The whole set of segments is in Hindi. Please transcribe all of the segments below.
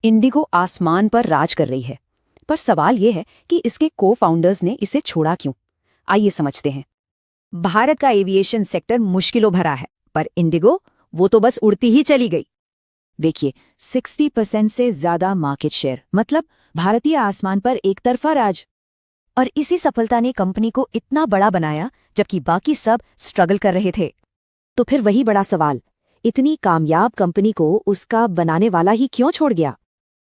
इंडिगो आसमान पर राज कर रही है, पर सवाल ये है कि इसके को-फाउंडर्स ने इसे छोड़ा क्यों? आइए समझते हैं। भारत का एविएशन सेक्टर मुश्किलों भरा है, पर इंडिगो वो तो बस उड़ती ही चली गई। देखिए, 60% से ज्यादा मार्केट शेयर, मतलब भारतीय आसमान पर एक तरफा राज। और इसी सफलता ने कंपनी को इतना बड़ा बनाया, जबकि बाकी सब स्ट्रगल कर रहे थे। तो फिर वही बड़ा सवाल, इतनी कामयाब कंपनी को उसका बनाने वाला ही क्यों छोड़ गया?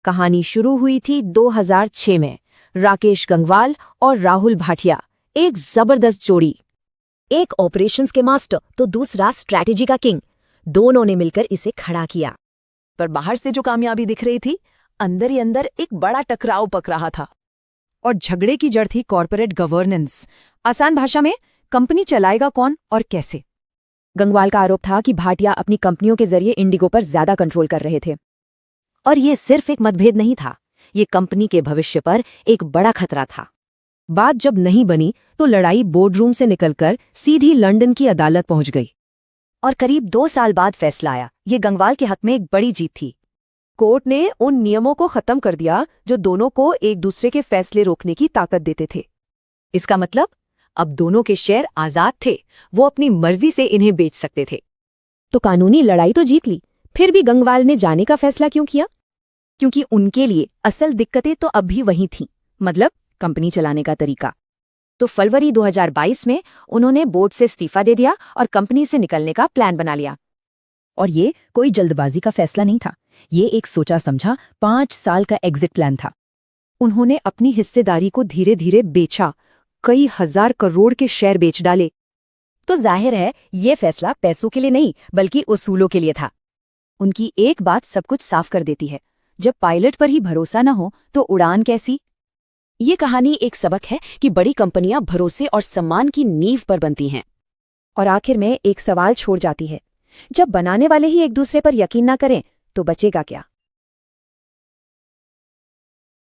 कहानी शुरू हुई थी 2006 में। राकेश गंगवाल और राहुल भाटिया, एक जबरदस्त जोड़ी। एक ऑपरेशंस के मास्टर तो दूसरा स्ट्रैटेजी का किंग। दोनों ने मिलकर इसे खड़ा किया। पर बाहर से जो कामयाबी दिख रही थी, अंदर ही अंदर एक बड़ा टकराव पक रहा था। और झगड़े की जड़ थी कॉर्पोरेट गवर्नेंस। आसान भाषा में, कंपनी चलाएगा कौन और कैसे। गंगवाल का आरोप था कि भाटिया अपनी कंपनियों के जरिए इंडिगो पर ज्यादा कंट्रोल कर रहे थे। और ये सिर्फ एक मतभेद नहीं था, ये कंपनी के भविष्य पर एक बड़ा खतरा था। बात जब नहीं बनी तो लड़ाई बोर्डरूम से निकलकर सीधी लंदन की अदालत पहुंच गई। और करीब 2 साल बाद फैसला आया। ये गंगवाल के हक में एक बड़ी जीत थी। कोर्ट ने उन नियमों को खत्म कर दिया जो दोनों को एक दूसरे के फैसले रोकने की ताकत देते थे। इसका मतलब, अब दोनों के शेयर आजाद थे, वो अपनी मर्जी से इन्हें बेच सकते थे। तो कानूनी लड़ाई तो जीत ली, फिर भी गंगवाल ने जाने का फैसला क्यों किया? क्योंकि उनके लिए असल दिक्कतें तो अब भी वही थीं, मतलब कंपनी चलाने का तरीका। तो फरवरी 2022 में उन्होंने बोर्ड से इस्तीफा दे दिया और कंपनी से निकलने का प्लान बना लिया। और ये कोई जल्दबाजी का फैसला नहीं था, ये एक सोचा समझा 5 साल का एग्जिट प्लान था। उन्होंने अपनी हिस्सेदारी को धीरे धीरे बेचा, कई हजार करोड़ के शेयर बेच डाले। तो जाहिर है, ये फैसला पैसों के लिए नहीं, बल्कि उसूलों के लिए था। उनकी एक बात सब कुछ साफ कर देती है, जब पायलट पर ही भरोसा न हो तो उड़ान कैसी? ये कहानी एक सबक है कि बड़ी कंपनियां भरोसे और सम्मान की नींव पर बनती हैं। और आखिर में एक सवाल छोड़ जाती है, जब बनाने वाले ही एक दूसरे पर यकीन न करें तो बचेगा क्या?